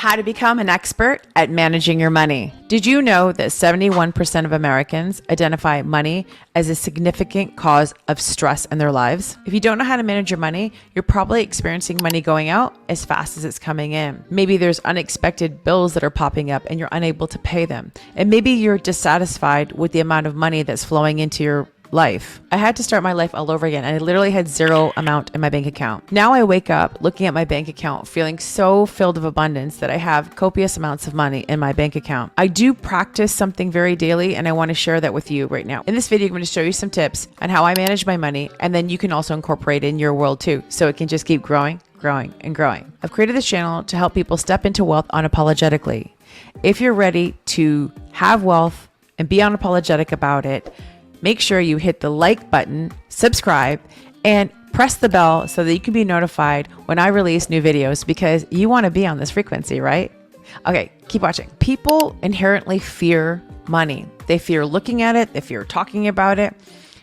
How to become an expert at managing your money. Did you know that 71% of Americans identify money as a significant cause of stress in their lives? If you don't know how to manage your money, you're probably experiencing money going out as fast as it's coming in. Maybe there's unexpected bills that are popping up and you're unable to pay them. And maybe you're dissatisfied with the amount of money that's flowing into your life. I had to start my life all over again, and I literally had zero amount in my bank account. Now I wake up looking at my bank account feeling so filled of abundance that I have copious amounts of money in my bank account. I do practice something very daily, and I want to share that with you right now. In this video, I'm going to show you some tips on how I manage my money, and then you can also incorporate it in your world too, so it can just keep growing and growing. I've created this channel to help people step into wealth unapologetically. If you're ready to have wealth and be unapologetic about it, make sure you hit the like button, subscribe, and press the bell so that you can be notified when I release new videos, because you want to be on this frequency, right? Okay, keep watching. People inherently fear money. They fear looking at it. They fear talking about it.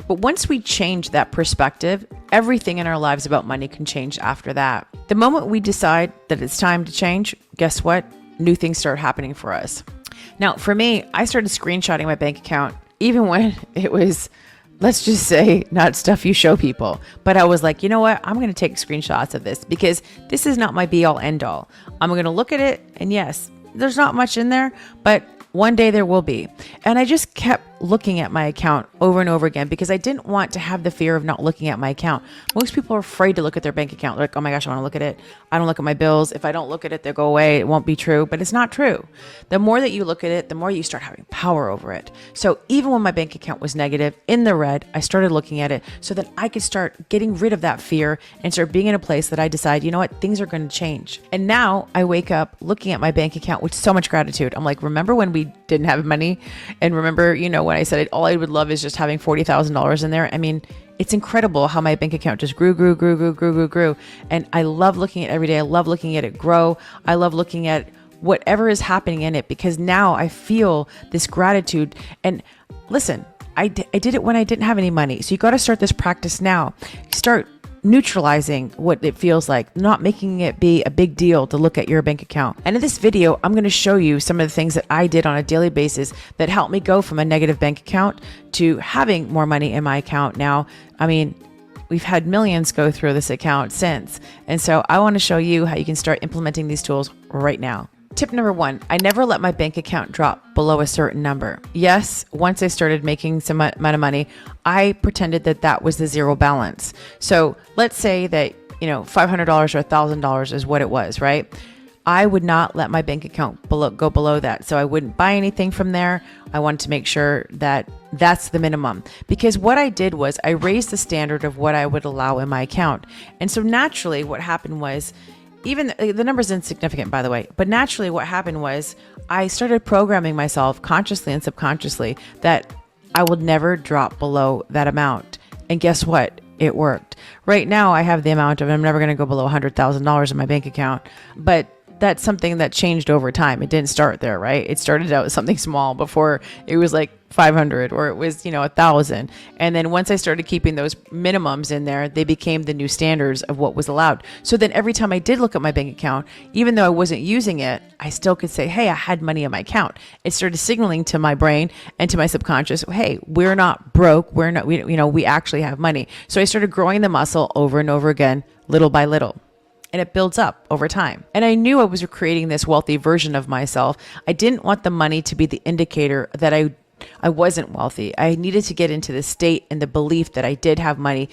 But once we change that perspective, everything in our lives about money can change after that. The moment we decide that it's time to change, guess what? New things start happening for us. Now, for me, I started screenshotting my bank account even when it was, let's just say, not stuff you show people. But I was like, you know what? I'm going to take screenshots of this because this is not my be all end all. I'm going to look at it, and yes, there's not much in there, but one day there will be. And I just kept looking at my account over and over again because I didn't want to have the fear of not looking at my account. Most people are afraid to look at their bank account. They're like, oh my gosh, I want to look at it. I don't look at my bills. If I don't look at it, they'll go away. It won't be true, but it's not true. The more that you look at it, the more you start having power over it. So even when my bank account was negative in the red, I started looking at it so that I could start getting rid of that fear and start being in a place that I decide, you know what, things are going to change. And now I wake up looking at my bank account with so much gratitude. I'm like, remember when we didn't have money? And remember, when I said all I would love is just having $40,000 in there. I mean, it's incredible how my bank account just grew. And I love looking at it every day. I love looking at it grow. I love looking at whatever is happening in it because now I feel this gratitude. And listen, I did it when I didn't have any money. So you got to start this practice now. Start neutralizing what it feels like, not making it be a big deal to look at your bank account. And in this video, I'm going to show you some of the things that I did on a daily basis that helped me go from a negative bank account to having more money in my account now. I mean, we've had millions go through this account since. And so I want to show you how you can start implementing these tools right now. Tip number 1, I never let my bank account drop below a certain number. Yes, once I started making some amount of money, I pretended that that was the zero balance. So let's say that, $500 or $1,000 is what it was, right? I would not let my bank account go below that. So I wouldn't buy anything from there. I wanted to make sure that that's the minimum, because what I did was I raised the standard of what I would allow in my account. And so naturally what happened was, even the number's insignificant, by the way, but naturally what happened was I started programming myself consciously and subconsciously that I would never drop below that amount. And guess what? It worked. Right now I have the amount of, I'm never going to go below $100,000 in my bank account, but that's something that changed over time. It didn't start there, right? It started out as something small before it was like 500 or it was, 1,000. And then once I started keeping those minimums in there, they became the new standards of what was allowed. So then every time I did look at my bank account, even though I wasn't using it, I still could say, hey, I had money in my account. It started signaling to my brain and to my subconscious, hey, we're not broke. We actually have money. So I started growing the muscle over and over again, little by little. And it builds up over time. And I knew I was creating this wealthy version of myself. I didn't want the money to be the indicator that I wasn't wealthy. I needed to get into the state and the belief that I did have money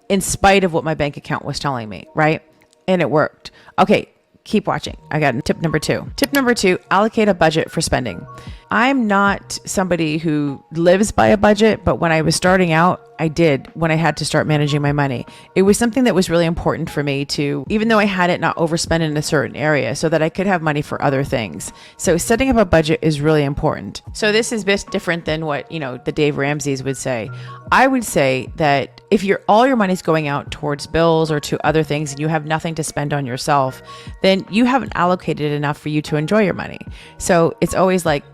in spite of what my bank account was telling me, right? And it worked. Okay, keep watching. I got tip number 2. Tip number 2, allocate a budget for spending. I'm not somebody who lives by a budget, but when I was starting out, I did when I had to start managing my money. It was something that was really important for me to, even though I had it, not overspend in a certain area so that I could have money for other things. So setting up a budget is really important. So this is a bit different than what, the Dave Ramsey's would say. I would say that if all your money's going out towards bills or to other things and you have nothing to spend on yourself, then you haven't allocated enough for you to enjoy your money. So it's always like,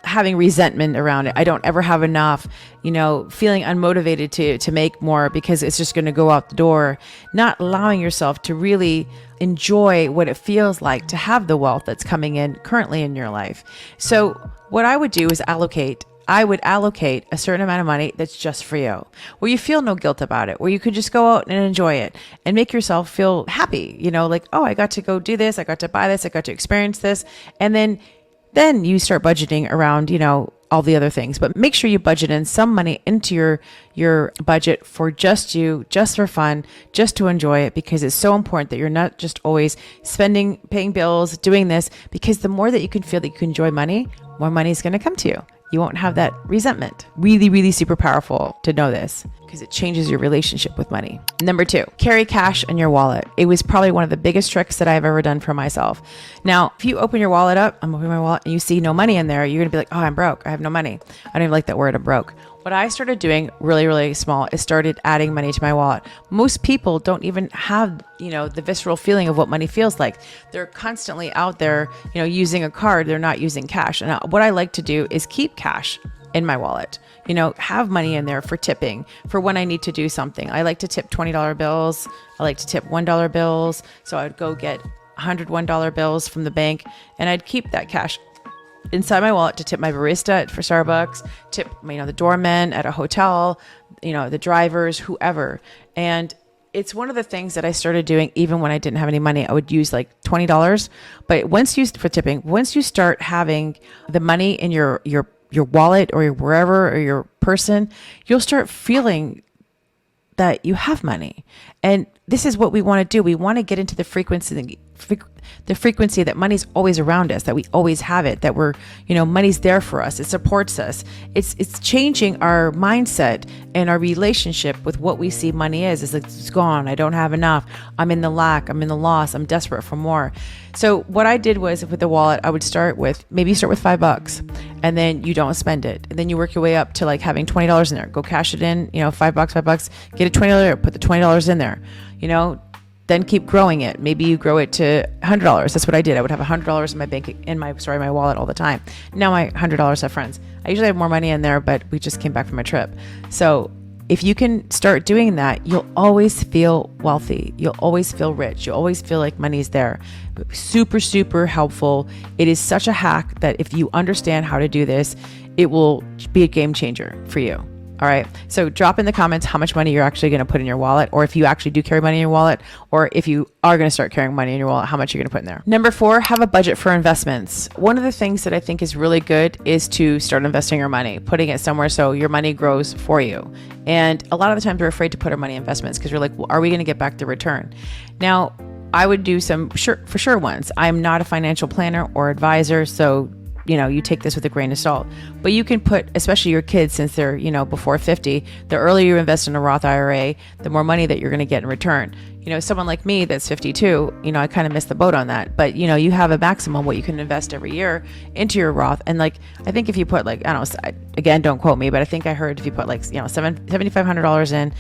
having resentment around it. I don't ever have enough, feeling unmotivated to make more because it's just going to go out the door, not allowing yourself to really enjoy what it feels like to have the wealth that's coming in currently in your life. So what I would do is I would allocate a certain amount of money that's just for you, where you feel no guilt about it, where you could just go out and enjoy it and make yourself feel happy, like, oh, I got to go do this. I got to buy this. I got to experience this. And then you start budgeting around, all the other things, but make sure you budget in some money into your budget for just you, just for fun, just to enjoy it, because it's so important that you're not just always spending, paying bills, doing this, because the more that you can feel that you can enjoy money, more money is going to come to you. You won't have that resentment. Really, really super powerful to know this because it changes your relationship with money. Number 2, carry cash in your wallet. It was probably one of the biggest tricks that I've ever done for myself. Now, if you open your wallet up, I'm opening my wallet and you see no money in there, you're gonna be like, oh, I'm broke. I have no money. I don't even like that word, I'm broke. What I started doing really, really small is started adding money to my wallet. Most people don't even have, the visceral feeling of what money feels like. They're constantly out there, using a card. They're not using cash. And what I like to do is keep cash in my wallet, have money in there for tipping, for when I need to do something. I like to tip $20 bills. I like to tip $1 bills. So I'd go get $101 bills from the bank and I'd keep that cash inside my wallet to tip my barista for Starbucks, tip, the doorman at a hotel, the drivers, whoever. And it's one of the things that I started doing even when I didn't have any money. I would use like $20, but once you start having the money in your wallet or wherever or your person, you'll start feeling that you have money. And this is what we want to do. We want to get into the frequency that money's always around us, that we always have it, that we're, money's there for us. It supports us. It's changing our mindset and our relationship with what we see money is. It's like, it's gone. I don't have enough. I'm in the lack. I'm in the loss. I'm desperate for more. So what I did was with the wallet, I would start with $5 and then you don't spend it. And then you work your way up to like having $20 in there. Go cash it in, $5, get a $20, put the $20 in there, then keep growing it. Maybe you grow it to $100. That's what I did. I would have $100 in my bank, my wallet all the time. Now my $100 have friends. I usually have more money in there, but we just came back from a trip. So if you can start doing that, you'll always feel wealthy. You'll always feel rich. You'll always feel like money's there. Super, super helpful. It is such a hack that if you understand how to do this, it will be a game changer for you. All right. So drop in the comments how much money you're actually going to put in your wallet, or if you actually do carry money in your wallet, or if you are going to start carrying money in your wallet, how much you're going to put in there. Number 4, have a budget for investments. One of the things that I think is really good is to start investing your money, putting it somewhere so your money grows for you. And a lot of the times we're afraid to put our money in investments because we're like, well, are we going to get back the return? Now, I would do some for sure ones. I'm not a financial planner or advisor, so you take this with a grain of salt, but you can put, especially your kids, since they're, before 50, the earlier you invest in a Roth IRA, the more money that you're going to get in return. Someone like me that's 52, I kind of missed the boat on that, but you have a maximum what you can invest every year into your Roth. And like, I think if you put like, I don't know, again, don't quote me, but I think I heard if you put like, $7,500 in,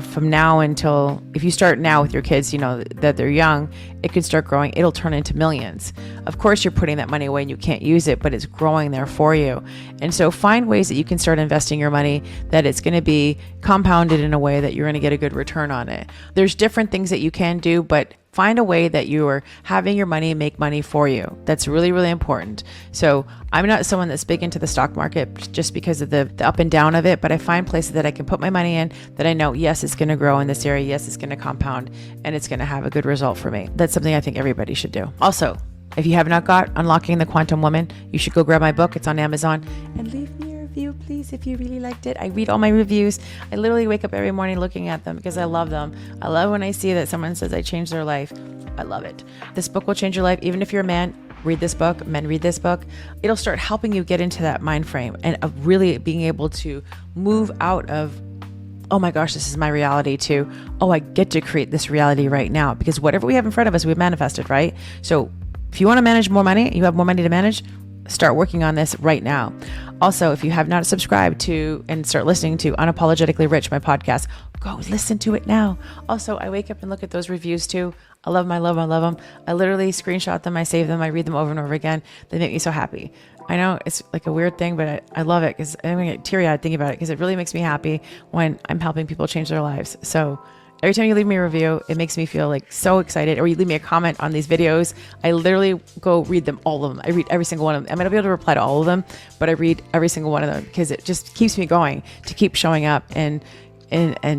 from now until, if you start now with your kids, that they're young, it could start growing. It'll turn into millions. Of course, you're putting that money away and you can't use it, but it's growing there for you. And so find ways that you can start investing your money that it's going to be compounded in a way that you're going to get a good return on it. There's different things that you can do, but find a way that you are having your money make money for you. That's really, really important. So I'm not someone that's big into the stock market just because of the up and down of it, but I find places that I can put my money in that I know, yes, it's going to grow in this area. Yes, it's going to compound and it's going to have a good result for me. That's something I think everybody should do. Also, if you have not got Unlocking the Quantum Woman, you should go grab my book. It's on Amazon, and leave me a review, please, if you really liked it. I read all my reviews. I literally wake up every morning looking at them because I love them. I love when I see that someone says I changed their life. I love it. This book will change your life. Even if you're a man, read this book. Men, read this book. It'll start helping you get into that mind frame and of really being able to move out of, oh my gosh, this is my reality, to, oh, I get to create this reality right now, because whatever we have in front of us, we've manifested, right? So if you want to manage more money, you have more money to manage, start working on this right now. Also, if you have not subscribed to and start listening to Unapologetically Rich, my podcast, go listen to it now. Also, I wake up and look at those reviews too. I love them. I love them. I love them. I literally screenshot them. I save them. I read them over and over again. They make me so happy. I know it's like a weird thing, but I love it because I'm gonna get teary-eyed thinking about it because it really makes me happy when I'm helping people change their lives. So every time you leave me a review, it makes me feel like so excited. Or you leave me a comment on these videos, I literally go read them, all of them. I read every single one of them. I might not be able to reply to all of them, but I read every single one of them because it just keeps me going to keep showing up and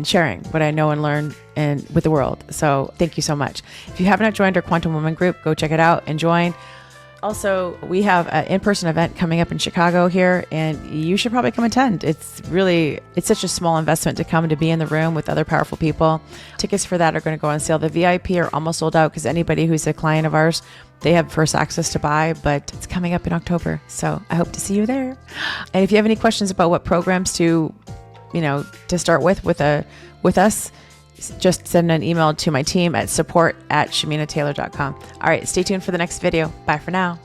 sharing what I know and learn and with the world. So thank you so much. If you haven't joined our Quantum Woman group, go check it out and join. Also, we have an in-person event coming up in Chicago here, and you should probably come attend. It's such a small investment to come to be in the room with other powerful people. Tickets for that are going to go on sale. The VIP are almost sold out because anybody who's a client of ours, they have first access to buy, but it's coming up in October. So I hope to see you there. And if you have any questions about what programs to start with us, just send an email to my team at support@shaminataylor.com. All right, stay tuned for the next video. Bye for now.